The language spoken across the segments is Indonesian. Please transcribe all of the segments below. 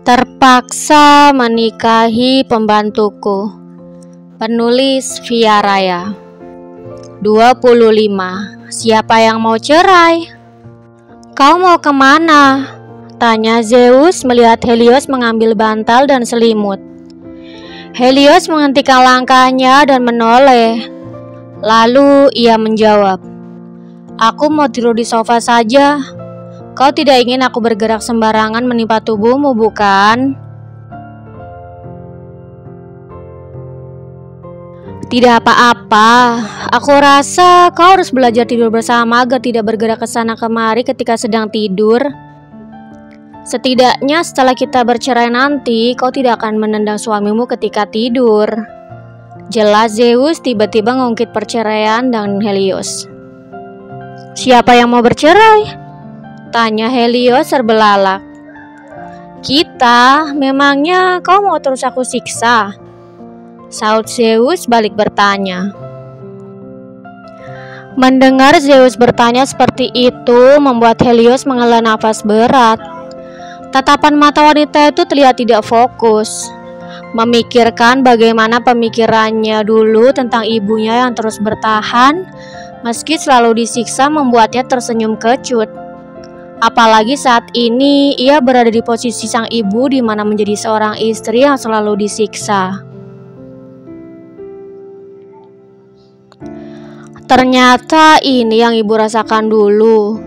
Terpaksa menikahi pembantuku. Penulis Via Raya. 25. Siapa yang mau cerai? Kau mau kemana? Tanya Zeus melihat Helios mengambil bantal dan selimut. Helios menghentikan langkahnya dan menoleh. Lalu ia menjawab, "Aku mau tidur di sofa saja. Kau tidak ingin aku bergerak sembarangan menimpa tubuhmu, bukan?" Tidak apa-apa, aku rasa kau harus belajar tidur bersama agar tidak bergerak ke sana kemari ketika sedang tidur. Setidaknya setelah kita bercerai nanti, kau tidak akan menendang suamimu ketika tidur. Jelas Zeus tiba-tiba ngungkit perceraian dengan Helios. Siapa yang mau bercerai? Tanya Helios terbelalak. Kita, memangnya kau mau terus aku siksa? Saud Zeus balik bertanya. Mendengar Zeus bertanya seperti itu membuat Helios menghela nafas berat. Tatapan mata wanita itu terlihat tidak fokus, memikirkan bagaimana pemikirannya dulu tentang ibunya yang terus bertahan meski selalu disiksa membuatnya tersenyum kecut. Apalagi saat ini ia berada di posisi sang ibu di mana menjadi seorang istri yang selalu disiksa. Ternyata ini yang ibu rasakan dulu.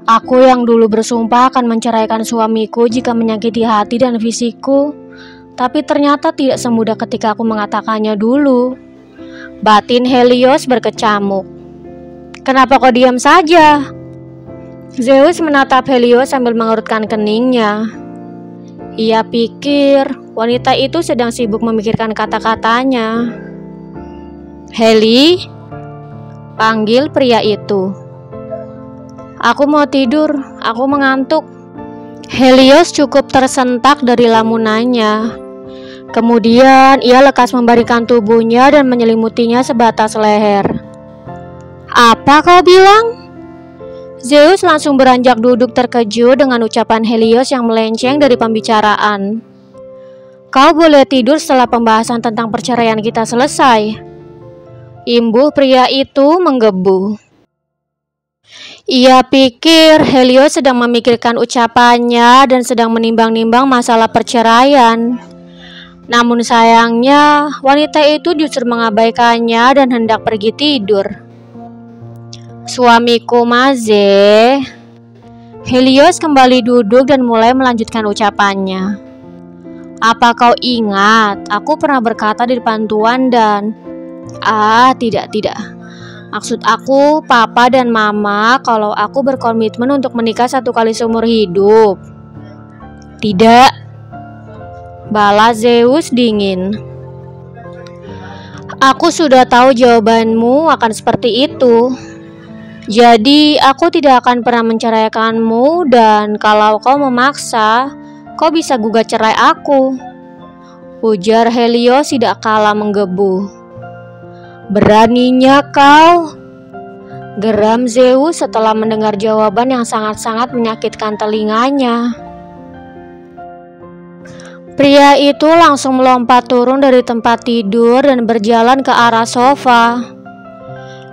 Aku yang dulu bersumpah akan menceraikan suamiku jika menyakiti hati dan fisikku. Tapi ternyata tidak semudah ketika aku mengatakannya dulu. Batin Helios berkecamuk. Kenapa kau diam saja? Zeus menatap Helios sambil mengerutkan keningnya. Ia pikir wanita itu sedang sibuk memikirkan kata-katanya. Heli, panggil pria itu. Aku mau tidur, aku mengantuk. Helios cukup tersentak dari lamunannya. Kemudian ia lekas membaringkan tubuhnya dan menyelimutinya sebatas leher. Apa kau bilang? Zeus langsung beranjak duduk terkejut dengan ucapan Helios yang melenceng dari pembicaraan. Kau boleh tidur setelah pembahasan tentang perceraian kita selesai. Imbuh pria itu menggebu. Ia pikir Helios sedang memikirkan ucapannya dan sedang menimbang-nimbang masalah perceraian. Namun sayangnya wanita itu justru mengabaikannya dan hendak pergi tidur. Suamiku Maze. Helios kembali duduk dan mulai melanjutkan ucapannya. Apa kau ingat, aku pernah berkata di depan Tuan dan... tidak. Maksud aku, papa dan mama, kalau aku berkomitmen untuk menikah 1 kali seumur hidup. Tidak. Balas Zeus dingin. Aku sudah tahu jawabanmu akan seperti itu. Jadi aku tidak akan pernah menceraikanmu dan kalau kau memaksa, kau bisa gugat cerai aku. Ujar Helios tidak kalah menggebu. Beraninya kau? Geram Zeus setelah mendengar jawaban yang sangat-sangat menyakitkan telinganya. Pria itu langsung melompat turun dari tempat tidur dan berjalan ke arah sofa.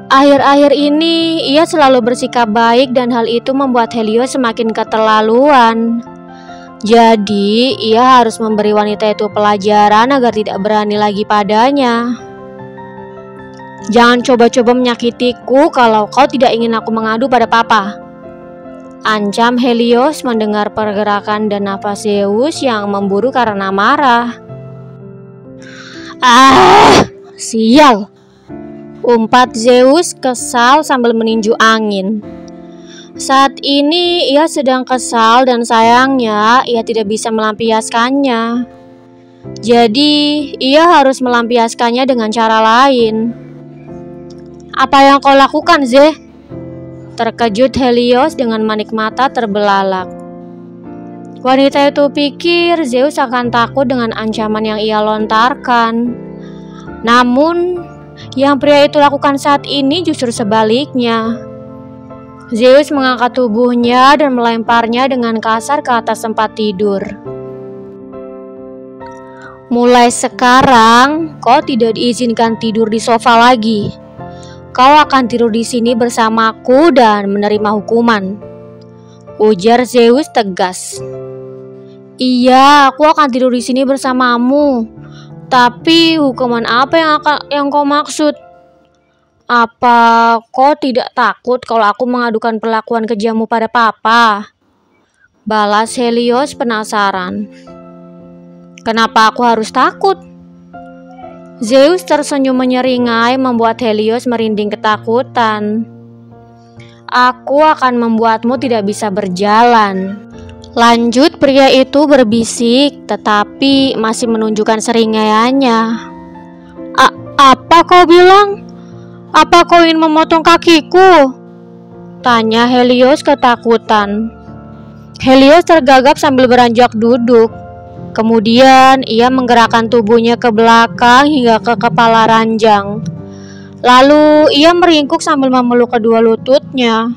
Akhir-akhir ini ia selalu bersikap baik dan hal itu membuat Helios semakin keterlaluan. Jadi ia harus memberi wanita itu pelajaran agar tidak berani lagi padanya. Jangan coba-coba menyakitiku kalau kau tidak ingin aku mengadu pada papa. Ancam Helios mendengar pergerakan dan nafas Zeus yang memburu karena marah. Sial! Umpat Zeus kesal sambil meninju angin. Saat ini ia sedang kesal dan sayangnya ia tidak bisa melampiaskannya. Jadi ia harus melampiaskannya dengan cara lain. Apa yang kau lakukan, Ze? Terkejut Helios dengan manik mata terbelalak. Wanita itu pikir Zeus akan takut dengan ancaman yang ia lontarkan. Namun yang pria itu lakukan saat ini justru sebaliknya. Zeus mengangkat tubuhnya dan melemparnya dengan kasar ke atas tempat tidur. Mulai sekarang, kau tidak diizinkan tidur di sofa lagi. Kau akan tidur di sini bersamaku dan menerima hukuman, ujar Zeus tegas. Iya, aku akan tidur di sini bersamamu. Tapi hukuman apa yang kau maksud? Apa kau tidak takut kalau aku mengadukan perlakuan kejammu pada papa? Balas Helios penasaran. Kenapa aku harus takut? Zeus tersenyum menyeringai membuat Helios merinding ketakutan. Aku akan membuatmu tidak bisa berjalan. Lanjut pria itu berbisik tetapi masih menunjukkan seringaiannya. Apa kau bilang? Apa kau ingin memotong kakiku? Tanya Helios ketakutan. Helios tergagap sambil beranjak duduk. Kemudian ia menggerakkan tubuhnya ke belakang hingga ke kepala ranjang. Lalu ia meringkuk sambil memeluk kedua lututnya.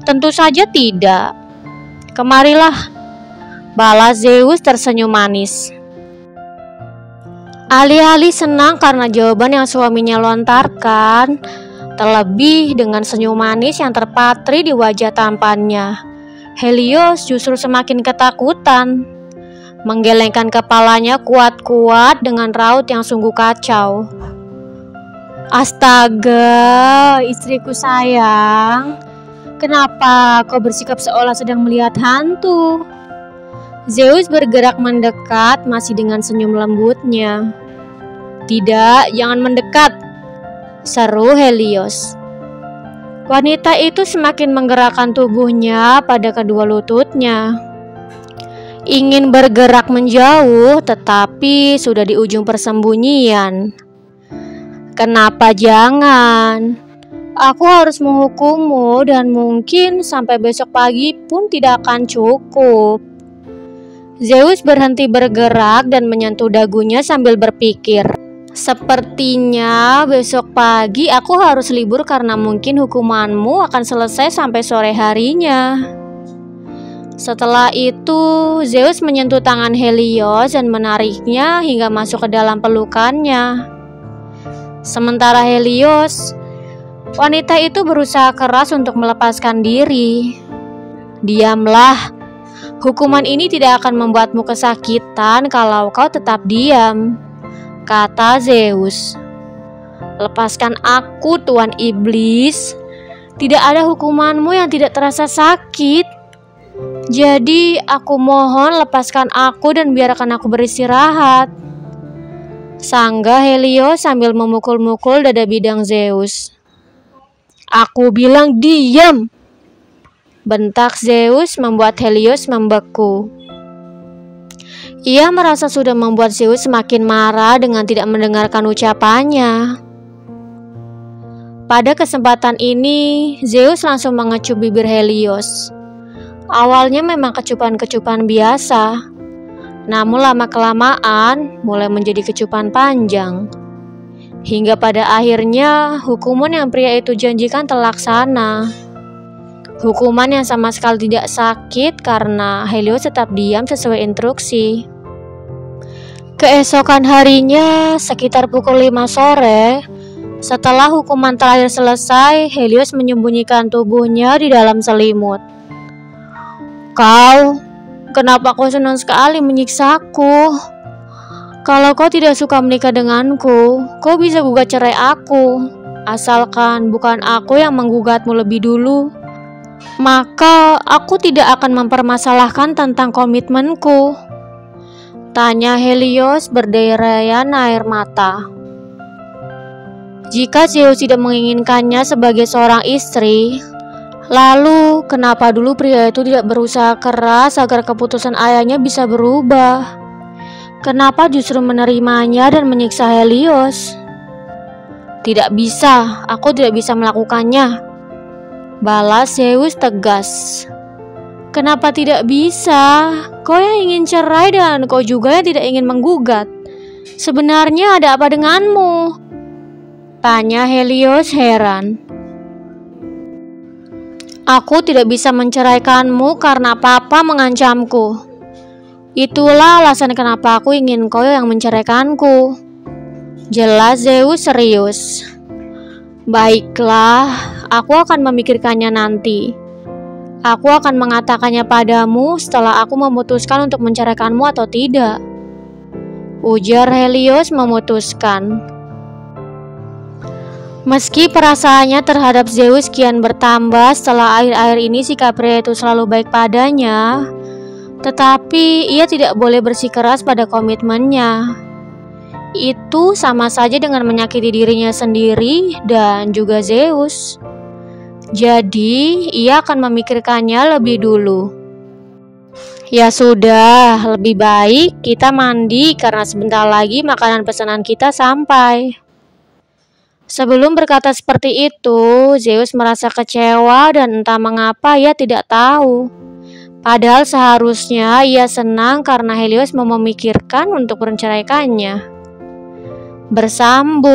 Tentu saja tidak. Kemarilah, balas Zeus tersenyum manis. Alih-alih senang karena jawaban yang suaminya lontarkan, terlebih dengan senyum manis yang terpatri di wajah tampannya, Helios justru semakin ketakutan. Menggelengkan kepalanya kuat-kuat dengan raut yang sungguh kacau. Astaga, istriku sayang, kenapa kau bersikap seolah sedang melihat hantu? Zeus bergerak mendekat masih dengan senyum lembutnya. Tidak, jangan mendekat, seru Helios. Wanita itu semakin menggerakkan tubuhnya pada kedua lututnya. Ingin bergerak menjauh, tetapi sudah di ujung persembunyian. Kenapa jangan? Aku harus menghukummu dan mungkin sampai besok pagi pun tidak akan cukup. Zeus berhenti bergerak dan menyentuh dagunya sambil berpikir. Sepertinya besok pagi aku harus libur karena mungkin hukumanmu akan selesai sampai sore harinya. Setelah itu, Zeus menyentuh tangan Helios dan menariknya hingga masuk ke dalam pelukannya. Sementara Helios, wanita itu berusaha keras untuk melepaskan diri. Diamlah, hukuman ini tidak akan membuatmu kesakitan kalau kau tetap diam, kata Zeus. Lepaskan aku, Tuan Iblis. Tidak ada hukumanmu yang tidak terasa sakit. Jadi aku mohon lepaskan aku dan biarkan aku beristirahat, sanggah Helios sambil memukul-mukul dada bidang Zeus. Aku bilang diam, bentak Zeus membuat Helios membeku. Ia merasa sudah membuat Zeus semakin marah dengan tidak mendengarkan ucapannya. Pada kesempatan ini, Zeus langsung mengecup bibir Helios. Awalnya memang kecupan-kecupan biasa, namun lama-kelamaan mulai menjadi kecupan panjang. Hingga pada akhirnya hukuman yang pria itu janjikan terlaksana. Hukuman yang sama sekali tidak sakit karena Helios tetap diam sesuai instruksi. Keesokan harinya, sekitar pukul 5 sore, setelah hukuman terakhir selesai, Helios menyembunyikan tubuhnya di dalam selimut. Kenapa kau senang sekali menyiksaku? Kalau kau tidak suka menikah denganku, kau bisa gugat cerai aku. Asalkan bukan aku yang menggugatmu lebih dulu, maka aku tidak akan mempermasalahkan tentang komitmenku, tanya Helios berderayan air mata. Jika Zeus tidak menginginkannya sebagai seorang istri, lalu kenapa dulu pria itu tidak berusaha keras agar keputusan ayahnya bisa berubah? Kenapa justru menerimanya dan menyiksa Helios? Tidak bisa, aku tidak bisa melakukannya, balas Zeus tegas. Kenapa tidak bisa? Kau yang ingin cerai dan kau juga yang tidak ingin menggugat. Sebenarnya ada apa denganmu? Tanya Helios heran. Aku tidak bisa menceraikanmu karena papa mengancamku. Itulah alasan kenapa aku ingin kau yang menceraikanku. Jelas Zeus serius. Baiklah, aku akan memikirkannya nanti. Aku akan mengatakannya padamu setelah aku memutuskan untuk menceraikanmu atau tidak. Ujar Helios memutuskan. Meski perasaannya terhadap Zeus kian bertambah setelah akhir-akhir ini sikap pria itu selalu baik padanya, tetapi ia tidak boleh bersikeras pada komitmennya. Itu sama saja dengan menyakiti dirinya sendiri dan juga Zeus. Jadi, ia akan memikirkannya lebih dulu. Ya sudah, lebih baik kita mandi karena sebentar lagi makanan pesanan kita sampai. Sebelum berkata seperti itu, Zeus merasa kecewa dan entah mengapa ia tidak tahu. Padahal seharusnya ia senang karena Helios mau memikirkan untuk menceraikannya. Bersambung.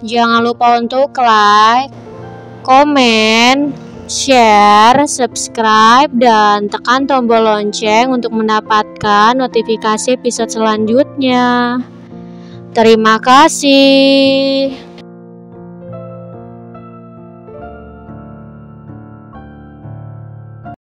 Jangan lupa untuk like, komen, share, subscribe, dan tekan tombol lonceng untuk mendapatkan notifikasi episode selanjutnya. Terima kasih.